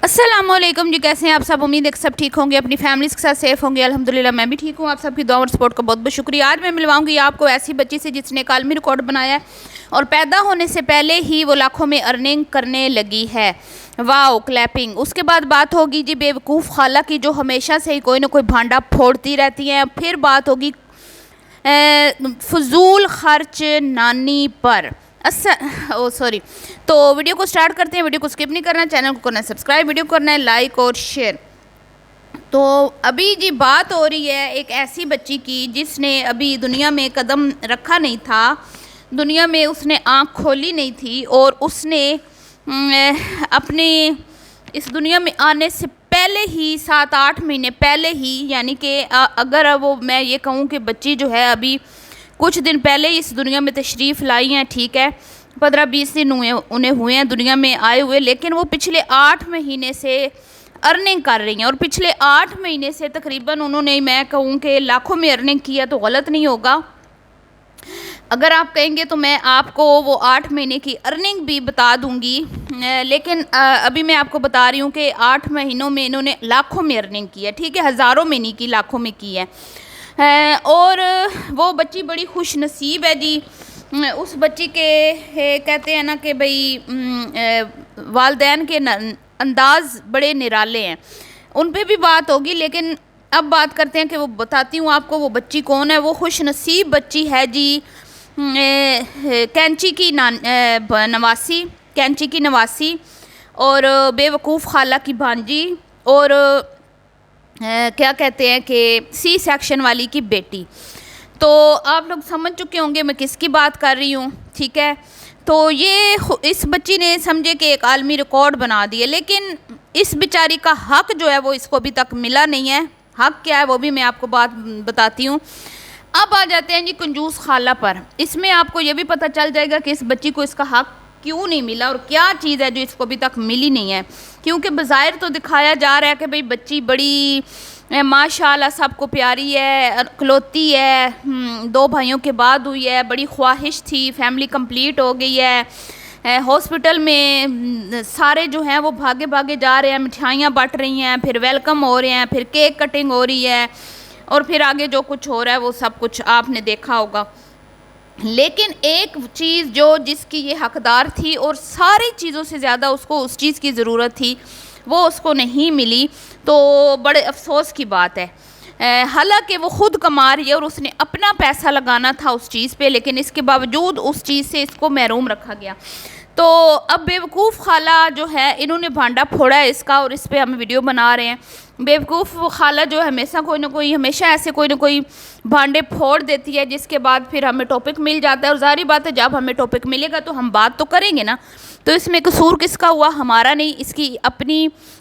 السلام علیکم جی، کیسے ہیں آپ سب؟ امید ہے کہ سب ٹھیک ہوں گے، اپنی فیملیز کے ساتھ سیف ہوں گے۔ الحمدللہ میں بھی ٹھیک ہوں۔ آپ سب کی دعا اور سپورٹ کا بہت بہت شکریہ۔ آج میں ملواؤں گی آپ کو ایسی بچی سے جس نے ایک عالمی ریکارڈ بنایا ہے اور پیدا ہونے سے پہلے ہی وہ لاکھوں میں ارننگ کرنے لگی ہے۔ واو، کلیپنگ۔ اس کے بعد بات ہوگی جی بے وقوف خالہ کی، جو ہمیشہ سے ہی کوئی نہ کوئی بھانڈا پھوڑتی رہتی ہیں۔ پھر بات ہوگی فضول خرچ نانی پر۔ تو ویڈیو کو سٹارٹ کرتے ہیں۔ ویڈیو کو سکپ نہیں کرنا، چینل کو کرنا ہے سبسکرائب، ویڈیو کو کرنا ہے لائک اور شیئر۔ تو ابھی جی بات ہو رہی ہے ایک ایسی بچی کی جس نے ابھی دنیا میں قدم رکھا نہیں تھا، دنیا میں اس نے آنکھ کھولی نہیں تھی، اور اس نے اپنے اس دنیا میں آنے سے پہلے ہی 7-8 مہینے پہلے ہی، یعنی کہ اگر وہ میں یہ کہوں کہ بچی جو ہے ابھی کچھ دن پہلے ہی اس دنیا میں تشریف لائی ہیں، ٹھیک ہے، 15-20 دن انہیں ہوئے ہیں دنیا میں آئے ہوئے، لیکن وہ پچھلے 8 مہینے سے ارننگ کر رہی ہیں، اور پچھلے 8 مہینے سے تقریباً انہوں نے، میں کہوں کہ لاکھوں میں ارننگ کیا تو غلط نہیں ہوگا اگر آپ کہیں گے، تو میں آپ کو وہ 8 مہینے کی ارننگ بھی بتا دوں گی، لیکن ابھی میں آپ کو بتا رہی ہوں کہ 8 مہینوں میں انہوں نے لاکھوں میں ارننگ کی ہے، ٹھیک ہے، ہزاروں میں نہیں کی، لاکھوں میں کی ہے۔ اور وہ بچی بڑی خوش نصیب ہے جی۔ اس بچی کے کہتے ہیں نا کہ بھئی والدین کے انداز بڑے نرالے ہیں، ان پہ بھی بات ہوگی، لیکن اب بات کرتے ہیں کہ وہ بتاتی ہوں آپ کو وہ بچی کون ہے۔ وہ خوش نصیب بچی ہے جی کینچی کی نواسی اور بے وقوف خالہ کی بھانجی، اور کیا کہتے ہیں کہ سی سیکشن والی کی بیٹی۔ تو آپ لوگ سمجھ چکے ہوں گے میں کس کی بات کر رہی ہوں، ٹھیک ہے۔ تو یہ اس بچی نے سمجھے کہ ایک عالمی ریکارڈ بنا دیے، لیکن اس بیچاری کا حق جو ہے وہ اس کو ابھی تک ملا نہیں ہے۔ حق کیا ہے وہ بھی میں آپ کو بات بتاتی ہوں۔ اب آ جاتے ہیں جی کنجوس خالہ پر۔ اس میں آپ کو یہ بھی پتہ چل جائے گا کہ اس بچی کو اس کا حق کیوں نہیں ملا اور کیا چیز ہے جو اس کو ابھی تک ملی نہیں ہے، کیونکہ بظاہر تو دکھایا جا رہا ہے کہ بھئی بچی بڑی ماشاءاللہ سب کو پیاری ہے، اکلوتی ہے، 2 بھائیوں کے بعد ہوئی ہے، بڑی خواہش تھی، فیملی کمپلیٹ ہو گئی ہے، ہاسپٹل میں سارے جو ہیں وہ بھاگے بھاگے جا رہے ہیں، مٹھائیاں بانٹ رہی ہیں، پھر ویلکم ہو رہے ہیں، پھر کیک کٹنگ ہو رہی ہے، اور پھر آگے جو کچھ ہو رہا ہے وہ سب کچھ آپ نے دیکھا ہوگا۔ لیکن ایک چیز جس کی یہ حقدار تھی اور ساری چیزوں سے زیادہ اس کو اس چیز کی ضرورت تھی، وہ اس کو نہیں ملی، تو بڑے افسوس کی بات ہے۔ حالانکہ وہ خود کما رہی ہے اور اس نے اپنا پیسہ لگانا تھا اس چیز پہ، لیکن اس کے باوجود اس چیز سے اس کو محروم رکھا گیا۔ تو اب بے وقوف خالہ جو ہے، انہوں نے بھانڈا پھوڑا ہے اس کا، اور اس پہ ہم ویڈیو بنا رہے ہیں۔ بے وقوف خالہ جو ہمیشہ ایسے کوئی نہ کوئی بھانڈے پھوڑ دیتی ہے، جس کے بعد پھر ہمیں ٹاپک مل جاتا ہے، اور ظاہری بات ہے جب ہمیں ٹاپک ملے گا تو ہم بات تو کریں گے نا۔ تو اس میں قصور کس کا ہوا؟ ہمارا نہیں،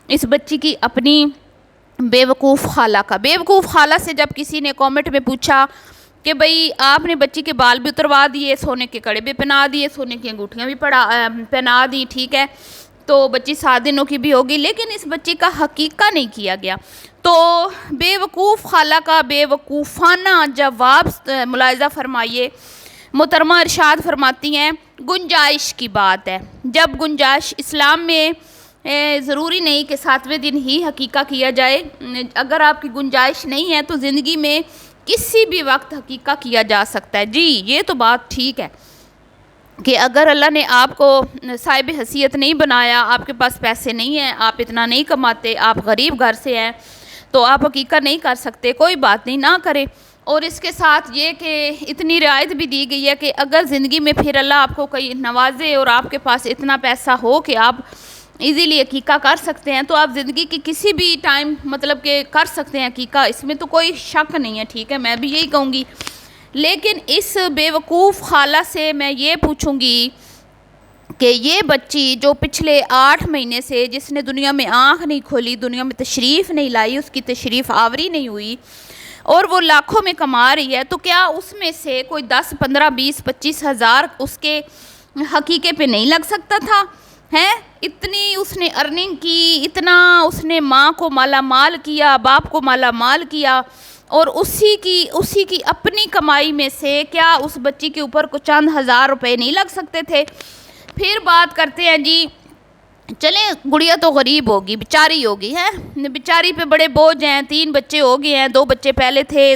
اس بچی کی اپنی بے وقوف خالہ کا۔ بے وقوف خالہ سے جب کسی نے کامنٹ میں پوچھا کہ بھئی آپ نے بچی کے بال بھی اتروا دیے، سونے کے کڑے بھی پہنا دیے، سونے کی انگوٹھیاں بھی پہنا دی، ٹھیک ہے، تو بچی 7 دنوں کی بھی ہوگی، لیکن اس بچی کا حقیقہ نہیں کیا گیا۔ تو بے وقوف خالہ کا بے وقوفانہ جواب ملاحظہ فرمائیے۔ محترمہ ارشاد فرماتی ہیں گنجائش کی بات ہے، جب گنجائش اسلام میں ضروری نہیں کہ 7ویں دن ہی حقیقہ کیا جائے، اگر آپ کی گنجائش نہیں ہے تو زندگی میں کسی بھی وقت حقیقہ کیا جا سکتا ہے۔ جی یہ تو بات ٹھیک ہے کہ اگر اللہ نے آپ کو صاحب حیثیت نہیں بنایا، آپ کے پاس پیسے نہیں ہیں، آپ اتنا نہیں کماتے، آپ غریب گھر سے ہیں، تو آپ حقیقہ نہیں کر سکتے، کوئی بات نہیں، نہ کریں۔ اور اس کے ساتھ یہ کہ اتنی رعایت بھی دی گئی ہے کہ اگر زندگی میں پھر اللہ آپ کو کوئی نوازے اور آپ کے پاس اتنا پیسہ ہو کہ آپ ایزیلی عقیقہ کر سکتے ہیں، تو آپ زندگی کی کسی بھی ٹائم مطلب کہ کر سکتے ہیں عقیقہ، اس میں تو کوئی شک نہیں ہے، ٹھیک ہے، میں بھی یہی کہوں گی۔ لیکن اس بے وقوف خالہ سے میں یہ پوچھوں گی کہ یہ بچی جو پچھلے 8 مہینے سے جس نے دنیا میں آنکھ نہیں کھولی، دنیا میں تشریف نہیں لائی، اس کی تشریف آوری نہیں ہوئی، اور وہ لاکھوں میں کما رہی ہے، تو کیا اس میں سے کوئی 10 15 20 25 ہزار اس کے حقیقے پہ نہیں لگ سکتا تھا؟ اتنی اس نے ارننگ کی، اتنا اس نے ماں کو مالا مال کیا، باپ کو مالا مال کیا، اور اسی کی اپنی کمائی میں سے کیا اس بچی کے اوپر کو چند ہزار روپے نہیں لگ سکتے تھے؟ پھر بات کرتے ہیں جی چلیں گڑیا تو غریب ہوگی، بیچاری ہوگی ہے، بیچاری پہ بڑے بوجھ ہیں، 3 بچے ہو گئے ہیں، 2 بچے پہلے تھے،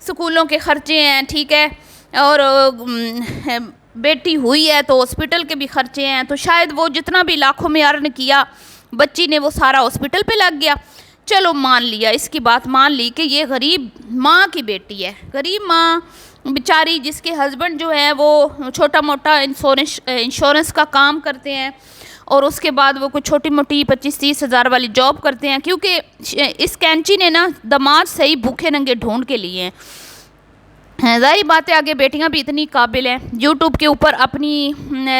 سکولوں کے خرچے ہیں، ٹھیک ہے، اور بیٹی ہوئی ہے تو ہاسپٹل کے بھی خرچے ہیں، تو شاید وہ جتنا بھی لاکھوں میں ارن کیا بچی نے وہ سارا ہاسپٹل پہ لگ گیا۔ چلو مان لیا، اس کی بات مان لی کہ یہ غریب ماں کی بیٹی ہے، غریب ماں بیچاری جس کے ہسبینڈ جو ہے وہ چھوٹا موٹا انشورنس کا کام کرتے ہیں، اور اس کے بعد وہ کوئی چھوٹی موٹی 25-30 ہزار والی جاب کرتے ہیں، کیونکہ اس کینچی نے نا دماد صحیح بھوکے ننگے ڈھونڈ کے لیے ہیں۔ ظاہری بات ہے آگے بیٹیاں بھی اتنی قابل ہیں، یوٹیوب کے اوپر اپنی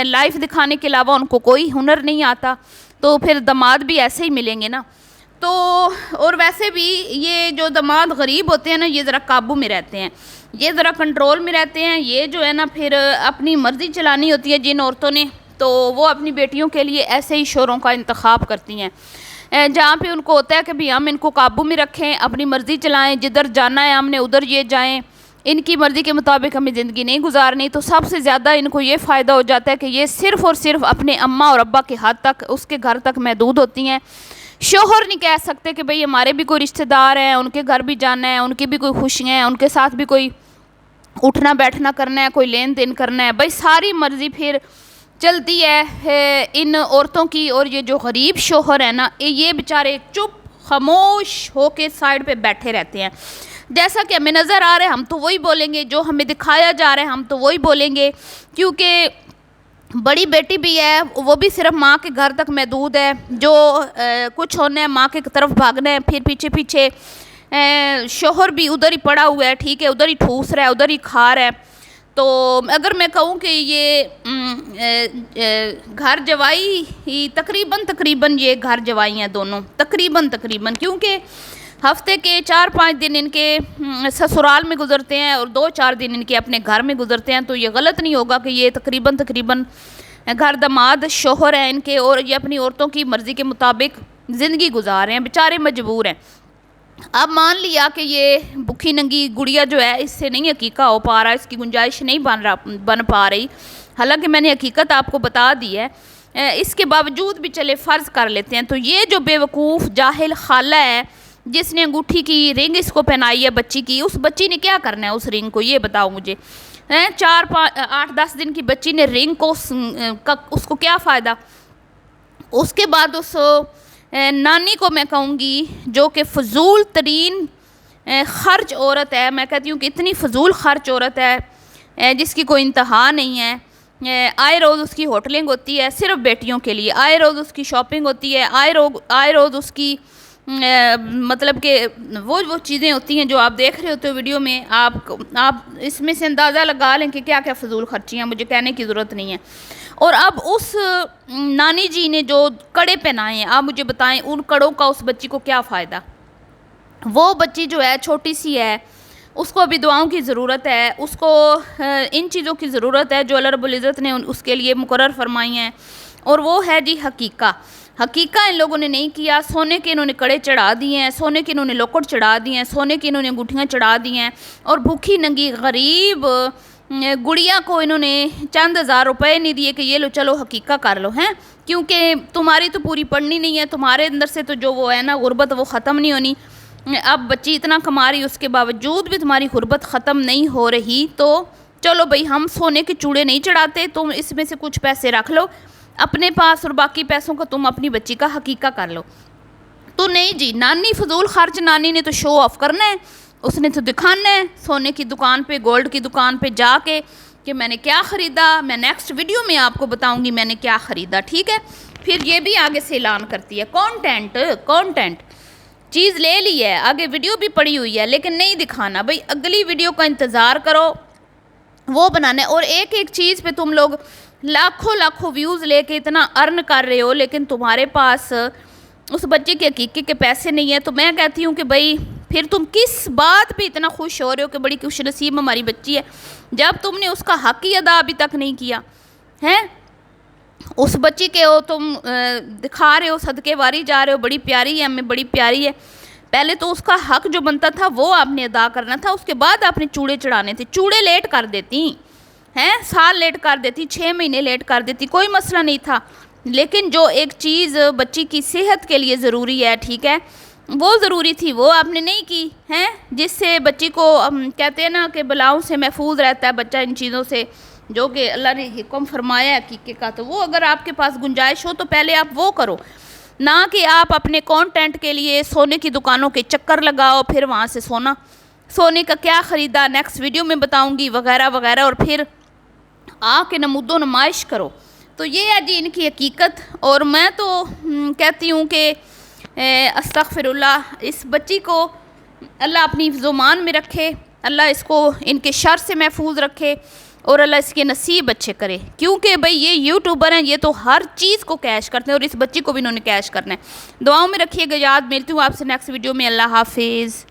لائف دکھانے کے علاوہ ان کو کوئی ہنر نہیں آتا، تو پھر دماد بھی ایسے ہی ملیں گے نا۔ تو اور ویسے بھی یہ جو دماد غریب ہوتے ہیں نا، یہ ذرا قابو میں رہتے ہیں، یہ ذرا کنٹرول میں رہتے ہیں، یہ جو ہے نا پھر اپنی مرضی چلانی ہوتی ہے جن عورتوں نے، تو وہ اپنی بیٹیوں کے لیے ایسے ہی شوہروں کا انتخاب کرتی ہیں، جہاں پہ ان کو ہوتا ہے کہ بھی ہم ان کو قابو میں رکھیں، اپنی مرضی چلائیں، جدھر جانا ہے ہم نے ادھر یہ جائیں، ان کی مرضی کے مطابق ہمیں زندگی نہیں گزارنی، تو سب سے زیادہ ان کو یہ فائدہ ہو جاتا ہے کہ یہ صرف اور صرف اپنے اماں اور ابا کے حد تک، اس کے گھر تک محدود ہوتی ہیں۔ شوہر نہیں کہہ سکتے کہ بھئی ہمارے بھی کوئی رشتہ دار ہیں، ان کے گھر بھی جانا ہے، ان کی بھی کوئی خوشیاں ہیں، ان کے ساتھ بھی کوئی اٹھنا بیٹھنا کرنا ہے، کوئی لین دین کرنا ہے، بھئی ساری مرضی پھر چلتی ہے ان عورتوں کی۔ اور یہ جو غریب شوہر ہیں نا، یہ بیچارے چپ خاموش ہو کے سائڈ پہ بیٹھے رہتے ہیں، جیسا کہ ہمیں نظر آ رہا ہے ہم تو وہی بولیں گے، جو ہمیں دکھایا جا رہا ہے ہم تو وہی بولیں گے، کیونکہ بڑی بیٹی بھی ہے وہ بھی صرف ماں کے گھر تک محدود ہے، جو کچھ ہونا ہے ماں کے طرف بھاگنا ہے، پھر پیچھے پیچھے شوہر بھی ادھر ہی پڑا ہوا ہے، ٹھیک ہے، ادھر ہی ٹھوس رہا ہے، ادھر ہی کھا رہا ہے۔ تو اگر میں کہوں کہ یہ گھر جوائی ہی تقریباً یہ گھر جوائی ہیں دونوں، تقریباً کیونکہ ہفتے کے 4-5 دن ان کے سسرال میں گزرتے ہیں اور 2-4 دن ان کے اپنے گھر میں گزرتے ہیں، تو یہ غلط نہیں ہوگا کہ یہ تقریباً گھر دماد شوہر ہیں ان کے، اور یہ اپنی عورتوں کی مرضی کے مطابق زندگی گزار رہے ہیں، بیچارے مجبور ہیں۔ اب مان لیا کہ یہ بھوکی ننگی گڑیا جو ہے اس سے نہیں حقیقہ ہو پا رہا، اس کی گنجائش نہیں بن پا رہی، حالانکہ میں نے حقیقت آپ کو بتا دی ہے، اس کے باوجود بھی چلے فرض کر لیتے ہیں، تو یہ جو بے وقوف جاہل خالہ ہے جس نے انگوٹھی کی رنگ اس کو پہنائی ہے بچی کی، اس بچی نے کیا کرنا ہے اس رنگ کو، یہ بتاؤ مجھے، 4-8-10 دن کی بچی نے رنگ کو اس کو کیا فائدہ؟ اس کے بعد اس نانی کو میں کہوں گی جو کہ فضول ترین خرچ عورت ہے، میں کہتی ہوں کہ اتنی فضول خرچ عورت ہے جس کی کوئی انتہا نہیں ہے، آئے روز اس کی ہوٹلنگ ہوتی ہے صرف بیٹیوں کے لیے، آئے روز اس کی شاپنگ ہوتی ہے، آئے روز اس کی مطلب کہ وہ چیزیں ہوتی ہیں جو آپ دیکھ رہے ہوتے ہو ویڈیو میں، آپ اس میں سے اندازہ لگا لیں کہ کیا کیا فضول خرچیاں، مجھے کہنے کی ضرورت نہیں ہے۔ اور اب اس نانی جی نے جو کڑے پہنائے ہیں، آپ مجھے بتائیں ان کڑوں کا اس بچی کو کیا فائدہ؟ وہ بچی جو ہے چھوٹی سی ہے، اس کو ابھی دعاؤں کی ضرورت ہے، اس کو ان چیزوں کی ضرورت ہے جو اللہ رب العزت نے اس کے لیے مقرر فرمائی ہیں، اور وہ ہے جی حقیقہ ان لوگوں نے نہیں کیا، سونے کے انہوں نے کڑے چڑھا دیے ہیں، سونے کے انہوں نے لوکٹ چڑھا دیے ہیں، سونے کی انہوں نے انگوٹھیاں چڑھا دی ہیں، اور بھوکی ننگی غریب گڑیا کو انہوں نے چند ہزار روپے نہیں دیے کہ یہ لو چلو حقیقہ کر لو، ہیں کیونکہ تمہاری تو پوری پڑھنی نہیں ہے، تمہارے اندر سے تو جو وہ ہے نا غربت وہ ختم نہیں ہونی، اب بچی اتنا کما رہی اس کے باوجود بھی تمہاری غربت ختم نہیں ہو رہی، تو چلو بھئی ہم سونے کے چوڑے نہیں چڑھاتے، تم اس میں سے کچھ پیسے رکھ لو اپنے پاس اور باقی پیسوں کو تم اپنی بچی کا حقیقہ کر لو۔ تو نہیں جی، نانی فضول خرچ، نانی نے تو شو آف کرنا ہے، اس نے تو دکھانا ہے سونے کی دکان پہ، گولڈ کی دکان پہ جا کے کہ میں نے کیا خریدا، میں نیکسٹ ویڈیو میں آپ کو بتاؤں گی میں نے کیا خریدا، ٹھیک ہے؟ پھر یہ بھی آگے سے اعلان کرتی ہے کانٹینٹ چیز لے لی ہے، آگے ویڈیو بھی پڑی ہوئی ہے لیکن نہیں دکھانا، بھئی اگلی ویڈیو کا انتظار کرو وہ بنانا ہے، اور ایک چیز پہ تم لوگ لاکھوں ویوز لے کے اتنا ارن کر رہے ہو لیکن تمہارے پاس اس بچے کے حقیقے کے پیسے نہیں ہیں، تو میں کہتی ہوں کہ بھئی پھر تم کس بات پہ اتنا خوش ہو رہے ہو کہ بڑی خوش نصیب ہماری بچی ہے، جب تم نے اس کا حق ہی ادا ابھی تک نہیں کیا ہے؟ اس بچی کے ہو تم دکھا رہے ہو، صدقے واری جا رہے ہو، بڑی پیاری ہے، ہمیں بڑی پیاری ہے، پہلے تو اس کا حق جو بنتا تھا وہ آپ نے ادا کرنا تھا، اس کے بعد آپ نے چوڑے چڑھانے تھے، چوڑے لیٹ کر دیتی ہیں، سال لیٹ کر دیتی، 6 مہینے لیٹ کر دیتی، کوئی مسئلہ نہیں تھا، لیکن جو ایک چیز بچی کی صحت کے لیے ضروری ہے، ٹھیک ہے، وہ ضروری تھی، وہ آپ نے نہیں کی ہیں، جس سے بچی کو کہتے ہیں نا کہ بلاؤں سے محفوظ رہتا ہے بچہ ان چیزوں سے جو کہ اللہ نے حکم فرمایا ہے عقیقے کا، تو وہ اگر آپ کے پاس گنجائش ہو تو پہلے آپ وہ کرو، نہ کہ آپ اپنے کانٹینٹ کے لیے سونے کی دکانوں کے چکر لگاؤ، پھر وہاں سے سونے کا کیا خریدا نیکسٹ ویڈیو میں بتاؤں گی وغیرہ وغیرہ، اور پھر آ کے نمود و نمائش کرو۔ تو یہ ہے جی ان کی حقیقت، اور میں تو کہتی ہوں کہ استغفر اللہ، اس بچی کو اللہ اپنی حفظ و امان میں رکھے، اللہ اس کو ان کے شر سے محفوظ رکھے، اور اللہ اس کے نصیب اچھے کرے، کیونکہ بھئی یہ یوٹیوبر ہیں، یہ تو ہر چیز کو کیش کرتے ہیں، اور اس بچی کو بھی انہوں نے کیش کرنا ہے۔ دعاؤں میں رکھیے گا یاد، ملتی ہوں آپ سے نیکسٹ ویڈیو میں، اللہ حافظ۔